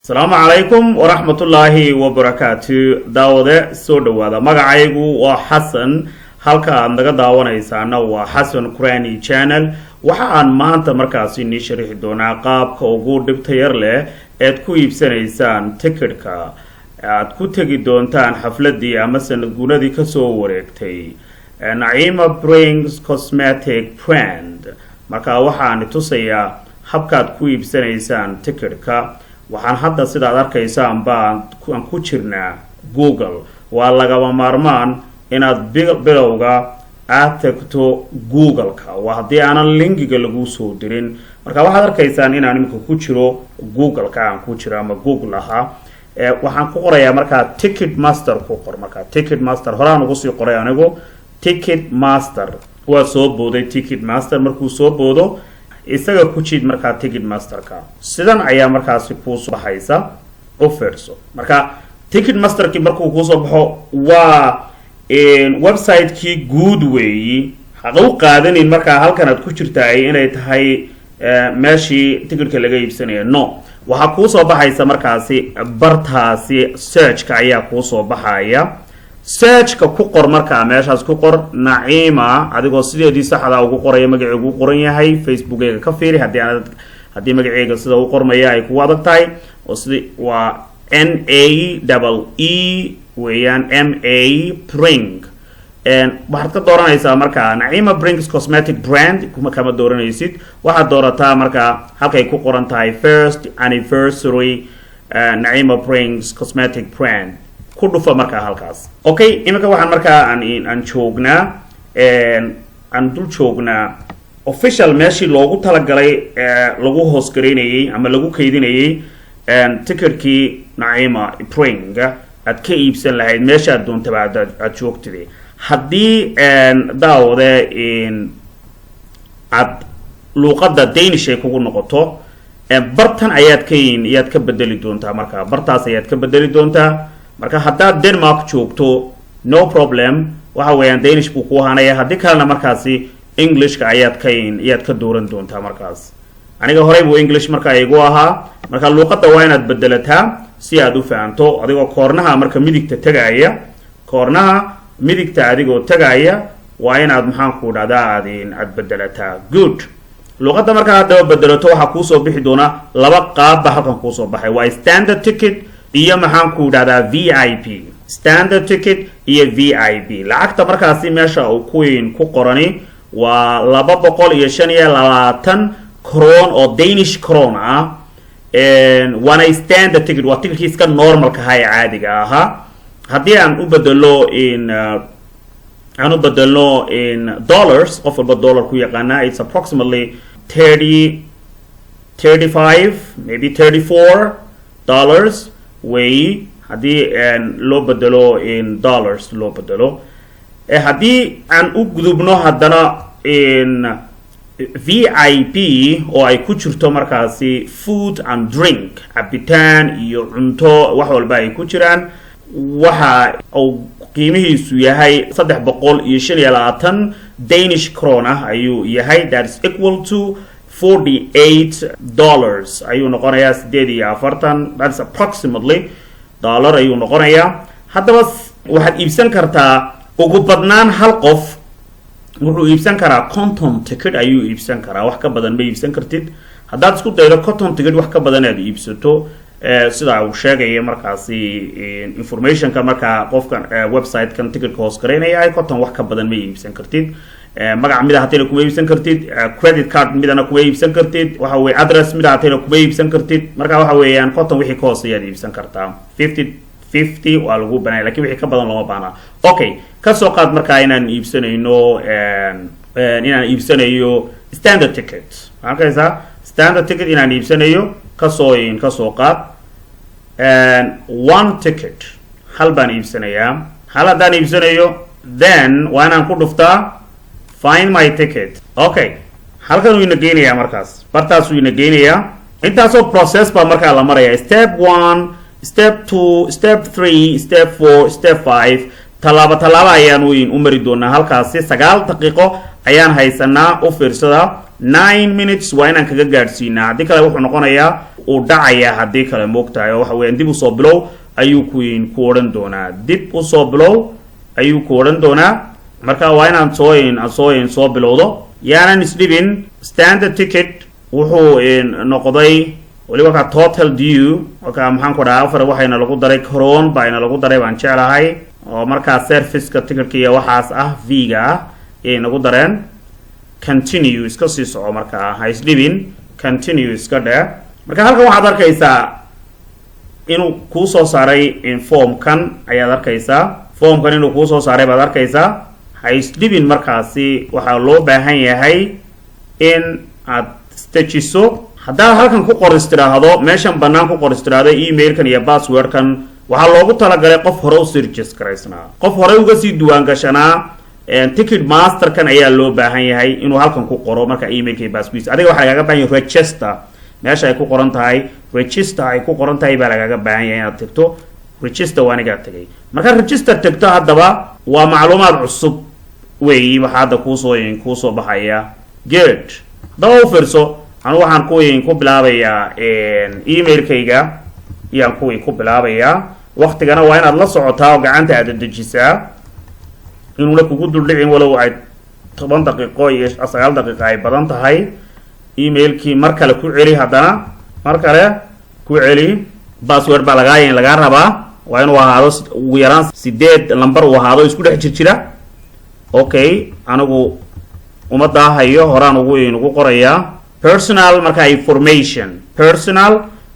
السلام عليكم ورحمة الله وبركاته داودة سودوادا مقعيقو وحسن halka aad naga daawanaysaana waa Xasan Qurani channel waxa aan maanta markaasi ni sharixi doonaa qaabka ugu dhibta yar leh ee ku iibsanaysaan ticketka aad ku tagi doontaan xafladii ama sanad guuradii ka soo wareegtay Naima Brings Cosmetic Brand marka waxaan tusayaa habka aad ku iibsanaysaan ticketka waxaan hadda sidaad arkaysaan baan ku jirnaa Google waa lagaba maarmaan inaad bilowga aad tagto Google-ka waa hadii aanan linkiga lagu soo dirin marka waxaad arkaysaan inaan imika ku jiro Google-ka aan ku jiro ama Google aha waxaan ku qorayaa marka Ticketmaster ku qor marka Ticketmaster horaan ugu sii qoray anigu Ticketmaster waa soo booday Ticketmaster markuu soo boodo isaga ku jid marka Ticketmaster-ka sidan ayaa markaasi ku soo baxaysa offerso marka Ticketmaster-ki markuu ku soo baxo waa website ki good way hagu qaadanin marka halkan aad ku jirtaa inay tahay meeshii ticketka laga iibsanayo no waxa ku soo baxaysa markaasi bartaasi search ka ayaa ku soo baxaya search ka ku qor marka meeshaas ku qor Naima adigoo sideedii saxda ugu qoraya magaciigu qoran yahay Facebook-ga ka fiiri hadii magaciiga sida uu qormaya ay ku adag tahay oo sidii waa NAEE weeyaan MA Bring waxaad ka dooranaysaa marka Naima Brings Cosmetic Brand kuma kama dooranaysid waxaad doorataa marka halkay ku qoran tahay first anniversary Naima Brings Cosmetic Brand ku dhufa marka halkaas okay imika waxaan marka aan joognaa aan dul joognaa official meeshii loogu talagalay lagu hoos gareynayay ama lagu kaydinayay ticketkii Naima Bring aad ka iibsan lahayd meesha aad doonto aad joogtay hadii daawade aad luqadda Danish ay kugu noqoto bartan ayaad ka bedeli doontaa marka bartaas ayaad ka bedeli doontaa marka haddaad Denmark joogto no problem waxa weeyaan Danish buu ku ahaanaya hadii kalena markaasi English-ka ayaad ka dooran doontaa markaas aniga horey buu English marka igu ahaa marka luqadda waa inaad bedelataa si aad u fahanto adigoo koornaha marka midigta tagaaya koornaha midigta adigoo tagaaya waa inaad maxaan ku dhahdaa aad bedelataa good luqadda marka aad bedelato waxa ku soo bixi doona laba qaab halkan ku soo baxay waa standard ticket iyo maxaan ku dhahdaa VIP standard ticket iyo VIP lacagta markaasi meesha uu ku qorani waa 225 kron oo Danish kron ah one standard ticket waa ticket iska normal ka hay caadiga aha hadii aan u bedelo in dollars of a dollar ku yaqaana it's approximately 35 maybe 34 dollars way hadii loo bedelo in dollars loo bedelo hadii aan u gudubno hadana in VIP oo ay ku jirto markaasi food and drink cabitaan iyo cunto wax walba ay ku jiraan waxa uu qiimihiisu yahay 325 Danish krona ayuu yahay that is equal to $48 ayuu noqonayaa 48 that's approximately dollar ayuu noqonayaa haddaba waxaad iibsan kartaa ugu badnaan hal qof wuxuu iibsan karaa conton ticket ayuu iibsan karaa wax ka badan ma iibsan kartid haddaad isku daydo conton ticket wax ka badan aad iibsato sida uu sheegay markaasi information-ka marka qofkan website-kan ticket hoos gareynaya ay conton wax ka badan ma iibsan kartid magac mid ahayna kuma iibsan kartid credit card midana kuma iibsan kartid waxa weey address mid ahayna kuma iibsan kartid marka waxa weeyaan conton wixii ka hooseeya aad iibsan kartaa 50 waa lagu banay laakiin wixii ka badan lama baana okay ka soo qaad marka inaan iibsanayo standard ticket halkaasa standard ticket inaan iibsanayo ka soo qaad one ticket hal baan iibsanayaa hal hadaan iibsanayo then waa inaan ku dhuftaa find my ticket okay halkan uu ina geenayaa markaas bartaas uu ina geenayaa intaasoo process baa markaa la maraya step 1 step 2 step 3 step 4 step 5 talaaba ayaan u mari doonaa halkaasi 9 daqiiqo ayaan haysanaa u fiirsada 9 minutes waa inaan kaga gaarsiinaa hadii kale wuxuu noqonayaa uu dhacaya haddii kale moogtahay oo waxa weeyaan dib u soo bilow ayuu ku odhan doonaa dib u soo bilow ayuu ku odhan doonaa marka waa inaan soo bilowdo yaanan isdhibin standard ticket wuxuu noqday waliba ka total due marka maxaan ku dhahaa afar waxayna lagu daray koron bayna lagu daray baan jeclahay oo markaa serviceka ticketka waxaas ah v-ga ah ee nagu dareen continue iska sii soco markaa ha isdhibin continue iska dheh marka halkan waxaad arkaysaa inuu kuu soo saaray formkan ayaad arkaysaa formkan inuu kuu soo saaray baad arkaysaa ha isdhibin markaasi waxaa loo baahan yahay in aad stajiso haddaad halkan ku qoris tiraahdo meeshan bannaan ku qoris tiraahdo emailkan iyo passwordkan waxaa loogu talagalay qof hore u sirjis garaysnaa qof hore uga sii duwaan gashanaa ticket masterkan ayaa loo baahan yahay inuu halkan ku qoro marka emailka iyo password adiga waxaa lagaga baahan yahay register meesha ay ku qoran tahay register ay ku qoran tahay baa lagaga baahan yahay inaad tagto register waa anigaa tagay marka register tagto haddaba waa macluumaad cusub weeyi waxaa hadda kuusoo baxaya good haddaba u fiirso anu waxaan ku bilaabayaa emailkayga iyaan ku bilaabayaa waqtigana waa inaad la socotaa oo gacanta aad dejisaa inuuna kugu duldhicin walow ay 10 daqiiqo iyo 9 daqiiqo ay badan tahay emailkii mar kale ku celi haddana mar kale ku celi password baa lagaa rabaa waa inuu ahaado ugu yaraan 8 lambar uu ahaado isku dhex jirjira okay anigu uma daahayo horaan ugu qorayaa personal marka personal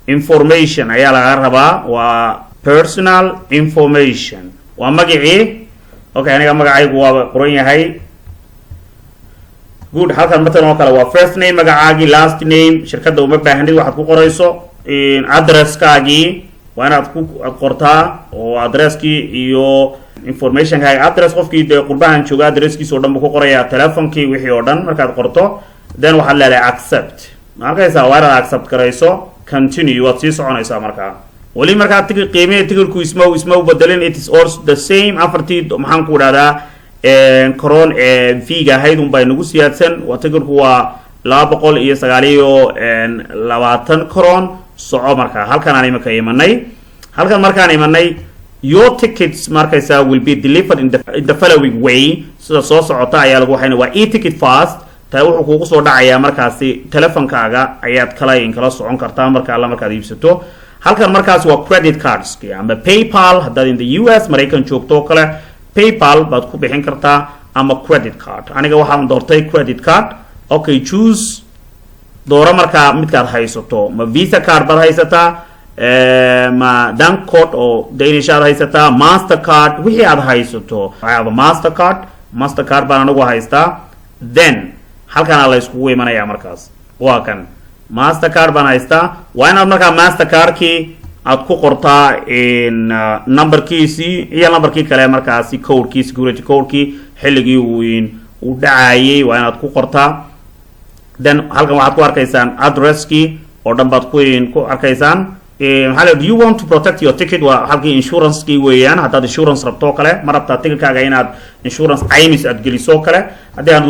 information ayaa laga rabaa waa personal information waa magacii okay aniga magacaygu waa qoran yahay good halkan matalan oo kale waa first name magacaagii last name shirkadda uma baahnid waxaad ku qorayso addresskaagii waa inaad qortaa oo addresskii iyo informationkaaga address qofkii dee qurbahan jooga addresskiisa oo dhan buu ku qorayaa telefonkii wixii oo dhan markaad qorto then waxaad leedahay accept ma arkaysaa waa inaad accept garayso continue waad sii soconaysaa markaa weli markaa qiimeeya tickerku isma u bedelin it is also the same afartii maxaan ku idhahdaa koron v-ga ahayd unbaa nagu siyaadsan waa tickerku waa 229 koron soco markaa halkan markaan imanay your tickets markaysaa will be delivered in the following way sida soo socota ayaa lagu waxayna waa e-ticket fast taa wuxuu kugu soo dhacayaa markaasi telefonkaaga ayaad kala socon kartaa markaad iibsato halkan markaas waa credit cards ama PayPal haddaad in the US Maraykan joogto kale PayPal baad ku bixin kartaa ama credit card aniga waxaan doortay credit card okay choose dooro markaa midkaad haysato ma Visa card baad haysataa ma Dankort oo Danish aad haysataa Mastercard wixii aad haysato I have a Mastercard baan anigu haystaa then halkan la iskugu imanaya markaas waa kan Mastercard baan haystaa waa inaad markaa Mastercardkii aad ku qortaa numberkiisii iyo numberkii kale markaasi codekii security codekii xilligii uu dhacayay waa inaad ku qortaa then halkan waxaad ku arkaysaan addresskii oo dhan baad ku arkaysaan do you want to protect your ticket waa halkii insurance-kii weeyaan haddaad insurance rabto kale ma rabtaa ticketkaaga inaad insurance caymis aad geliso kale haddii aan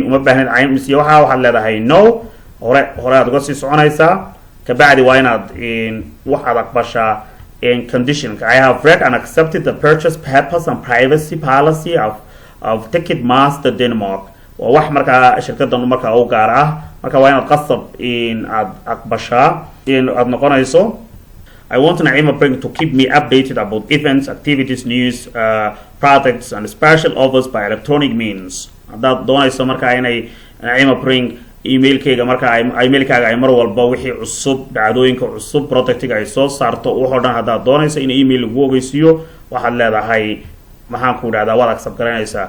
uma baahnayd caymis iyo waxaad leedahay no hore aad uga sii soconaysaa kabacdi waa inaad waxaad aqbashaa conditionka I have read and accepted the purchase purpose and privacy policy of Ticketmaster Denmark waa wax markaa shirkadan markaa u gaar ah marka waa inaad qasab aad aqbashaa aad noqonayso I want Naima Pring to keep me updated about events, activities, news, products and special offers by electronic means. Haddaad doonayso markaa inay Naima Pring emailkayga markaa emailkaaga ay mar walba wixii cusub dhacdooyinka cusub productiga ay soo saarto wuxuu dhan haddaad doonayso in email lagu ogeysiiyo waxaad leedahay maxaan ku idhahdaa waad accept garanaysaa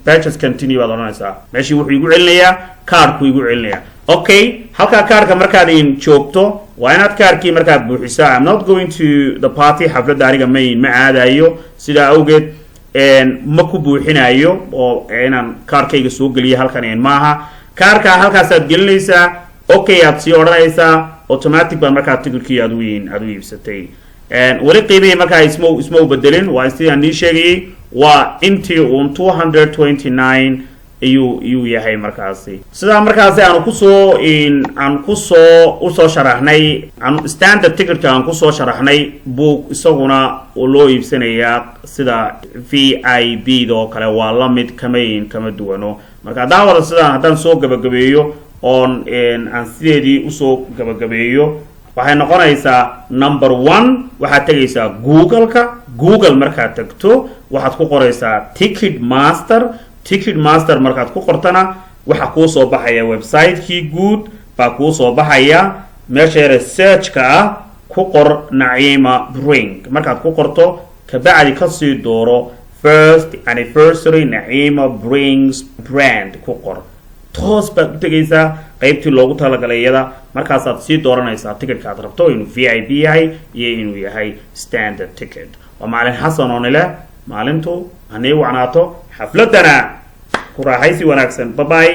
purchase continue baad odhanaysaa meeshii wuxuu igu celinayaa kaarku igu celinayaa okay halkaa kaarka markaad joogto waa inaad kaarkii markaad buuxisaa I'm not going to the party xafladda aniga ma aadayo sidaa awgeed ma ku buuxinayo oo inaan kaarkayga soo geliyo halkan maaha kaarka halkaasaad gelinaysaa okay aad sii odhanaysaa automatic baa markaa ticketkii aad u iibsatay weli qiimihii markaa isma u bedelin waa sidaan nii sheegayay waa intii uun 229 ayuu yahay markaasi sida markaasi aan kusoo sharaxnay standard ticketka aan kusoo sharaxnay book isaguna oo loo iibsanayaa sida VIP do kale waa la mid kama duwano marka daawada sidaan haddaan soo gabagabeeyo aan sideedii usoo gabagabeeyo waxay noqonaysaa number 1 waxaad tegaysaa Google markaad tagto waxaad ku qoraysaa Ticketmaster markaad ku qortana waxa kuu soo baxaya website-kii guud baa kuu soo baxaya meesha research-ka ah ku qor Naima Bring markaad ku qorto ka bacdi ka sii dooro first anniversary Naima Brings brand ku qor toos baad u tegaysaa qaybtii loogu talagalayada markaasaad sii dooranaysaa ticketka aad rabto inuu VIP yahay iyo inuu yahay standard ticket waa maalin xasan oo nile maalintu hanay wacnaato xafladana ku raaxaysi wanaagsan bye bye